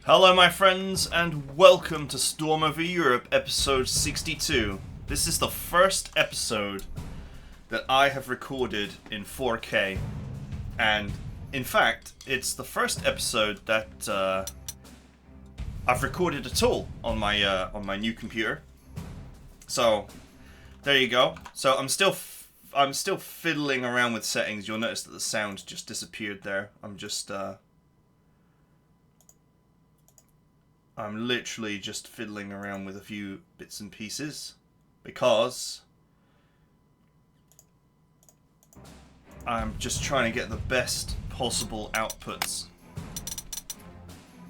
Hello my friends and welcome to Storm Over Europe episode 62. This is the first episode that I have recorded in 4K, and in fact it's the first episode that I've recorded at all on my new computer. So there you go. So I'm still fiddling around with settings. You'll notice that the sound just disappeared there. I'm literally just fiddling around with a few bits and pieces because I'm just trying to get the best possible outputs.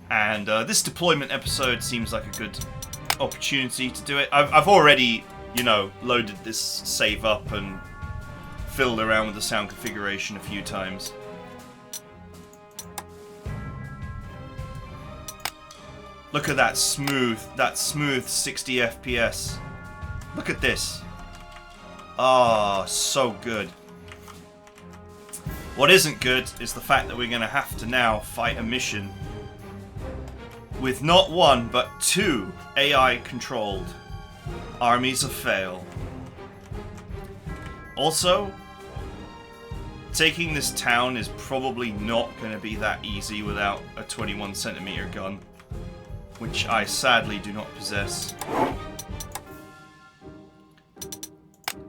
And this deployment episode seems like a good opportunity to do it. I've already, loaded this save up and fiddled around with the sound configuration a few times. Look at that smooth 60 FPS. Look at this. Ah, so good. What isn't good is the fact that we're going to have to now fight a mission with not one, but two AI-controlled armies of fail. Also, taking this town is probably not going to be that easy without a 21cm gun, which I sadly do not possess.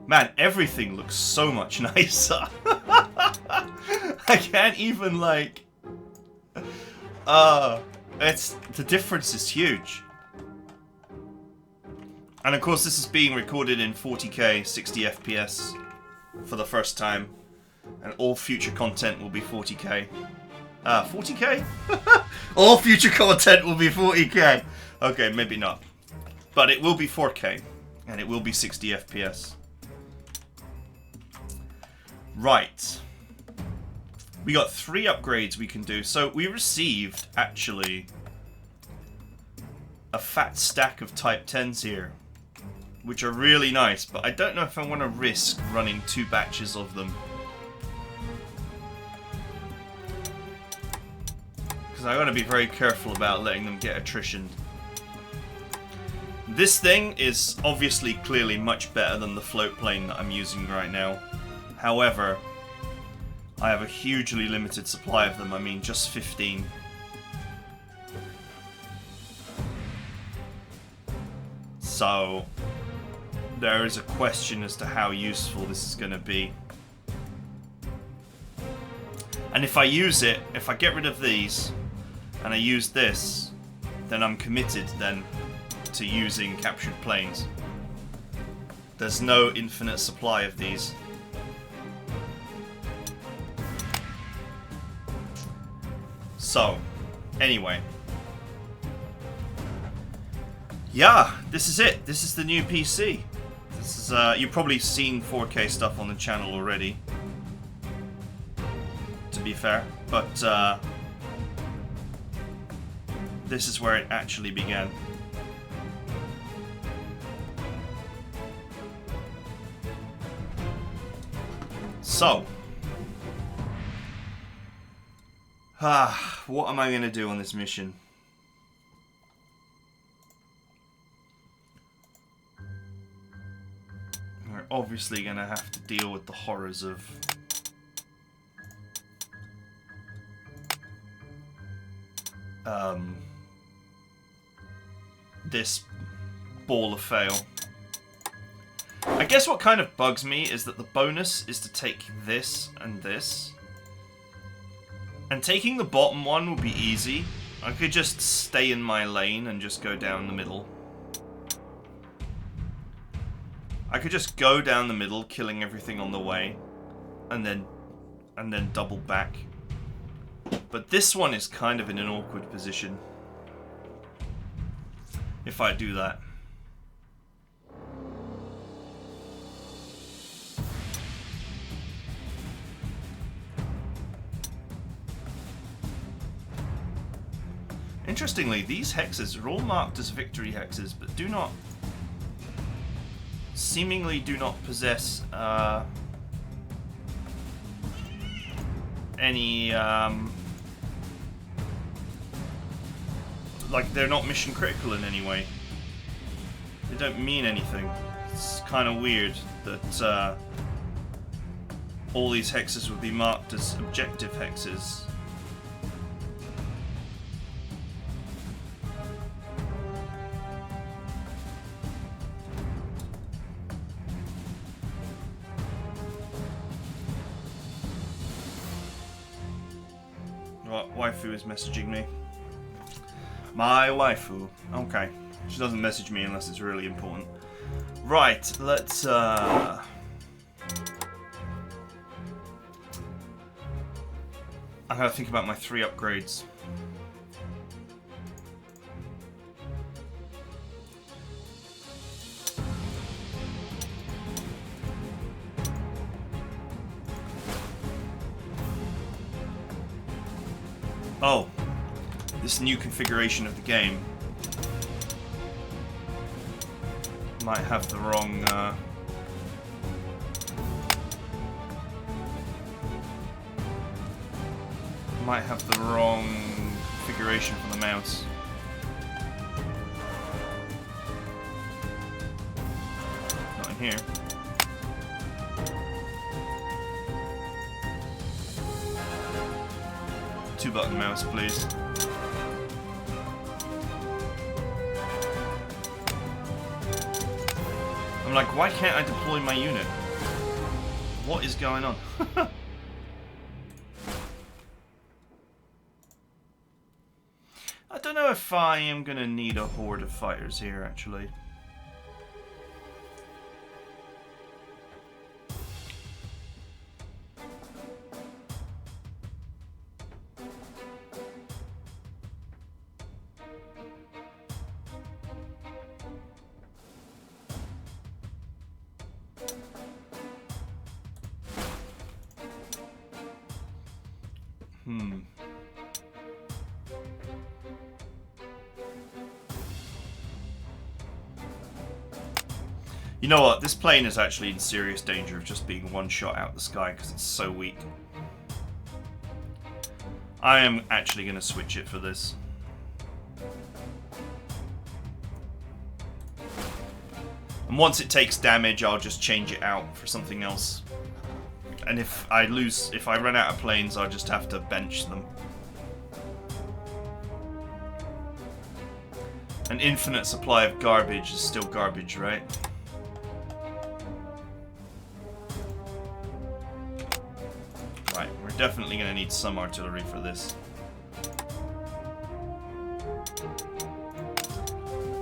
Man, everything looks so much nicer. I can't even the difference is huge. And of course this is being recorded in 40k 60 FPS for the first time, and all future content will be 40k. 40k? All future content will be 40k. Okay, maybe not. But it will be 4k, and it will be 60 FPS. Right. We got 3 upgrades we can do. So we received, actually, a fat stack of Type 10s here, which are really nice, but I don't know if I want to risk running 2 batches of them. Because I gotta be very careful about letting them get attritioned. This thing is obviously clearly much better than the float plane that I'm using right now. However, I have a hugely limited supply of them. I mean, just 15. So there is a question as to how useful this is going to be. And if I use it, if I get rid of these and I use this, then I'm committed then to using captured planes. There's no infinite supply of these. So, anyway. Yeah, this is it. This is the new PC. This is, you've probably seen 4K stuff on the channel already, to be fair, but this is where it actually began. So, what am I going to do on this mission? We're obviously going to have to deal with the horrors of this ball of fail. I guess what kind of bugs me is that the bonus is to take this and this. And taking the bottom one would be easy. I could just stay in my lane and just go down the middle. I could just go down the middle, killing everything on the way, and then double back. But this one is kind of in an awkward position if I do that. Interestingly, these hexes are all marked as victory hexes, but seemingly do not possess any like they're not mission critical in any way. They don't mean anything. It's kind of weird that all these hexes would be marked as objective hexes. What waifu is messaging me? My waifu. Okay. She doesn't message me unless it's really important. Right, let's I gotta think about my 3 upgrades. Oh, this new configuration of the game might have the wrong configuration for the mouse. Not in here. Two-button mouse, please. I'm like, why can't I deploy my unit? What is going on? I don't know if I am gonna need a horde of fighters here, actually. You know what? This plane is actually in serious danger of just being one shot out the sky because it's so weak. I am actually going to switch it for this. And once it takes damage, I'll just change it out for something else. And if I run out of planes, I'll just have to bench them. An infinite supply of garbage is still garbage, right? Right, we're definitely going to need some artillery for this.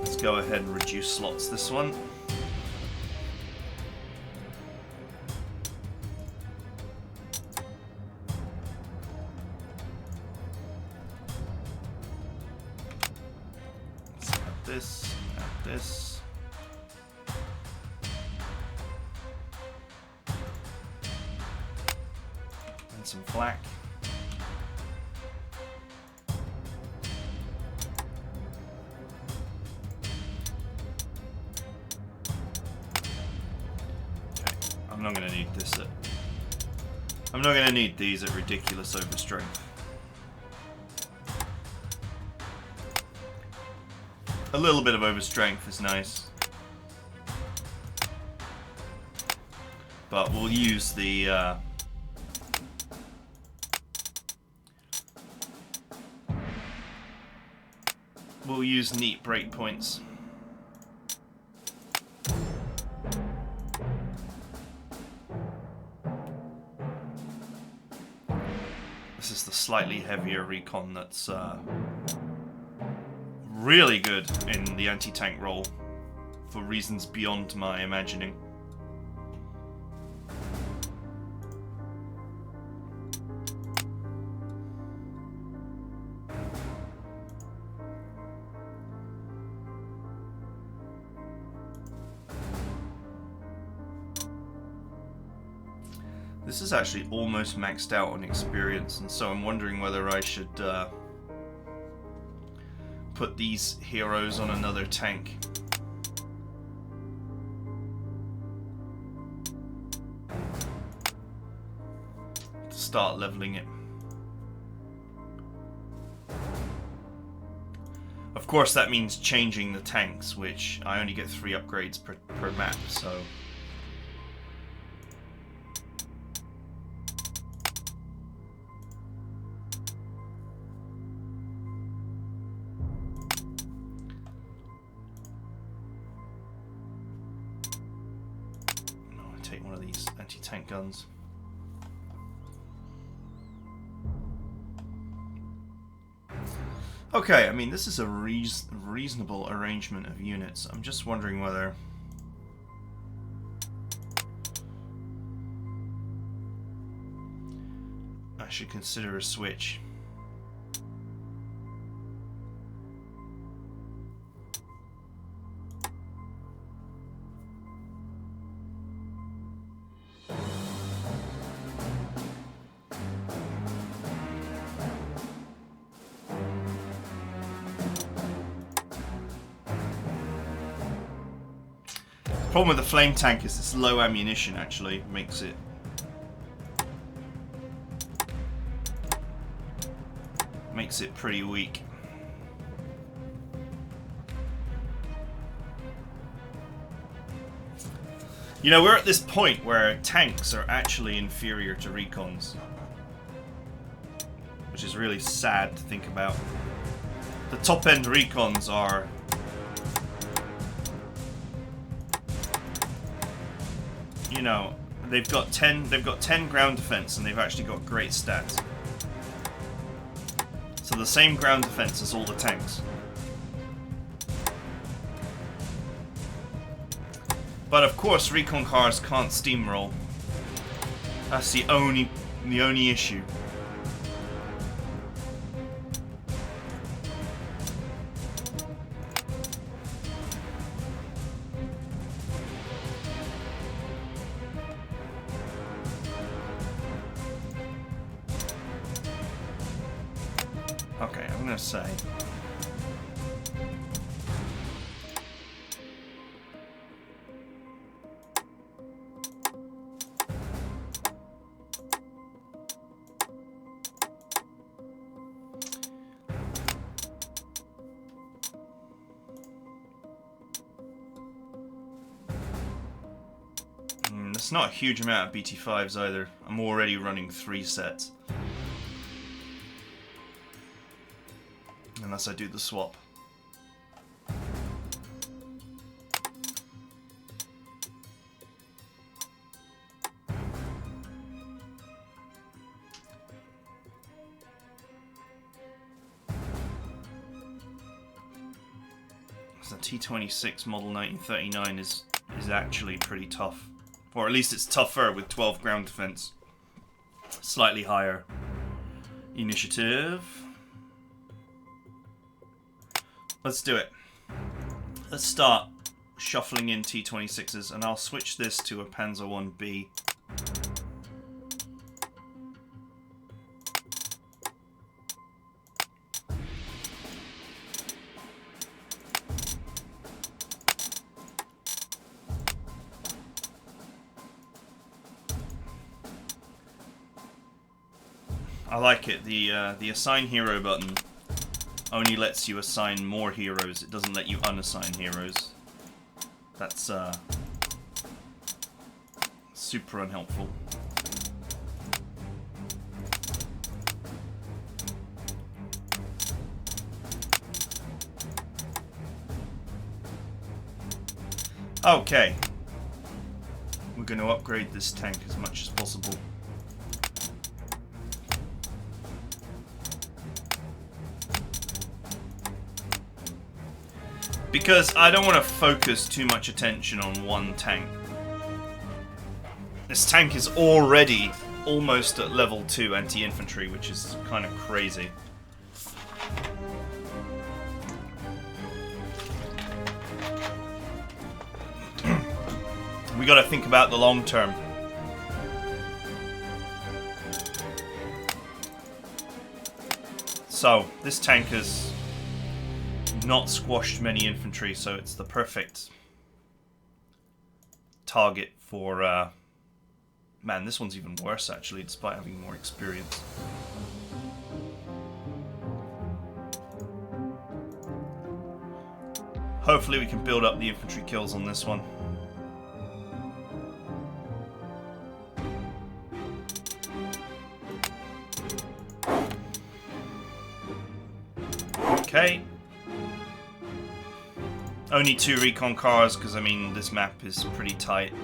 Let's go ahead and reduce slots this one. This. And some flak. Okay, I'm not going to need this I'm not going to need these at ridiculous overstrength. A little bit of overstrength is nice. But we'll use the we'll use neat breakpoints. This is the slightly heavier recon that's really good in the anti-tank role for reasons beyond my imagining. This is actually almost maxed out on experience, and so I'm wondering whether I should put these heroes on another tank. To start leveling it. Of course, that means changing the tanks, which I only get 3 upgrades per map, so... No, I take one of these anti-tank guns. Okay, I mean, this is a reasonable arrangement of units. I'm just wondering whether... I should consider a switch. The problem with the flame tank is it's low ammunition, actually makes it pretty weak. You know, we're at this point where tanks are actually inferior to recons, which is really sad to think about. The top end recons are you know, they've got 10 ground defense and they've actually got great stats. So the same ground defense as all the tanks. But of course recon cars can't steamroll. That's the only issue. Okay, I'm gonna say it's not a huge amount of BT5s either. I'm already running 3 sets. Unless I do the swap. So the T26 model 1939 is actually pretty tough. Or at least it's tougher with 12 ground defense. Slightly higher initiative. Let's do it. Let's start shuffling in T26s, and I'll switch this to a Panzer 1B. I like it. The assign hero button only lets you assign more heroes. It doesn't let you unassign heroes. That's super unhelpful. Okay. We're going to upgrade this tank as much as possible. Because I don't want to focus too much attention on one tank. This tank is already almost at level 2 anti-infantry, which is kind of crazy. We gotta think about the long term. So, this tank has not squashed many infantry, so it's the perfect target for man, this one's even worse actually, despite having more experience. Hopefully we can build up the infantry kills on this one. Okay. Only 2 recon cars, because I mean this map is pretty tight.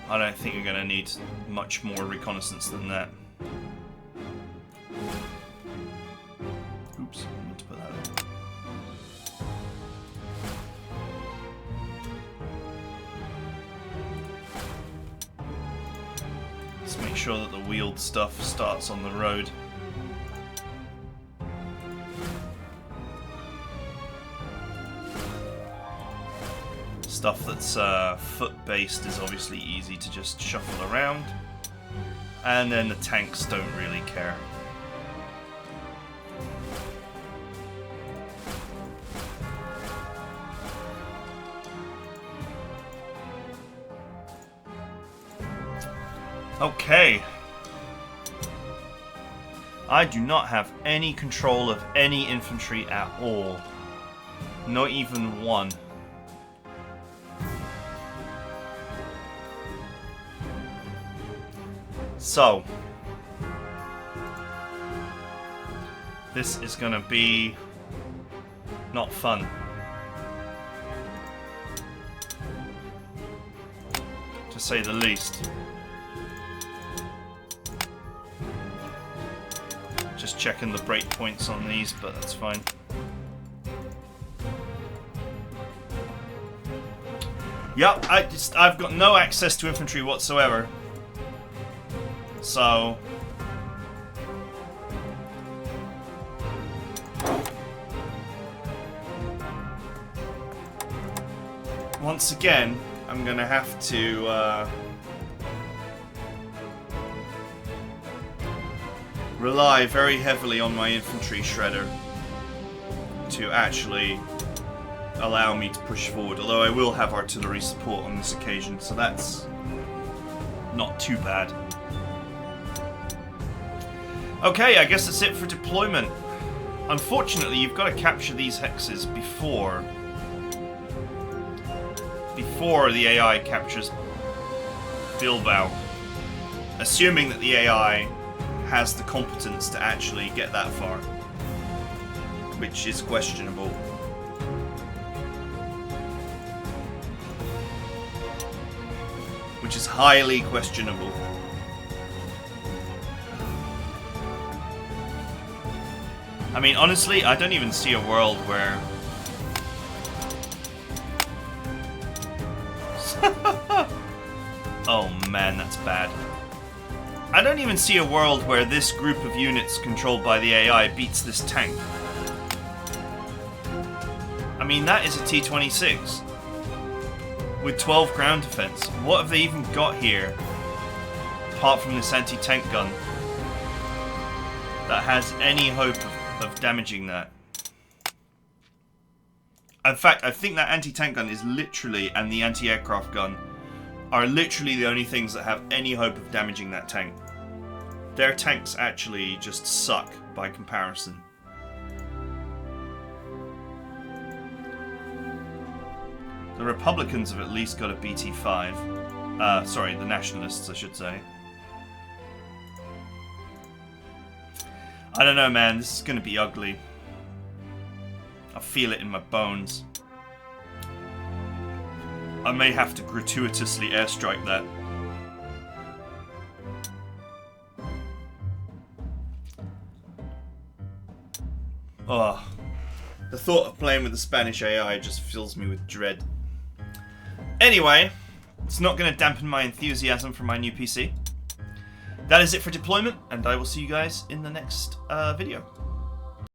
I don't think we're going to need much more reconnaissance than that. Oops, I need to put that in. Let's make sure that the wheeled stuff starts on the road. Stuff that's foot-based is obviously easy to just shuffle around. And then the tanks don't really care. Okay. I do not have any control of any infantry at all. Not even one. So, this is gonna be not fun. To say the least. Just checking the breakpoints on these, but that's fine. Yep, I've got no access to infantry whatsoever. So once again, I'm gonna have to rely very heavily on my infantry shredder to actually allow me to push forward, although I will have artillery support on this occasion, so that's not too bad. Okay, I guess that's it for deployment. Unfortunately, you've got to capture these hexes before the AI captures Bilbao. Assuming that the AI has the competence to actually get that far. Which is questionable. Which is highly questionable. I mean, honestly, I don't even see a world where... Oh man, that's bad. I don't even see a world where this group of units controlled by the AI beats this tank. I mean, that is a T-26 with 12 ground defense. What have they even got here, apart from this anti-tank gun, that has any hope of damaging that? In fact, I think that anti-tank gun is literally, and the anti-aircraft gun, are literally the only things that have any hope of damaging that tank. Their tanks actually just suck by comparison. The Republicans have at least got a BT-5. Sorry, the Nationalists, I should say. I don't know, man. This is going to be ugly. I feel it in my bones. I may have to gratuitously airstrike that. Oh, the thought of playing with the Spanish AI just fills me with dread. Anyway, it's not going to dampen my enthusiasm for my new PC. That is it for deployment, and I will see you guys in the next video.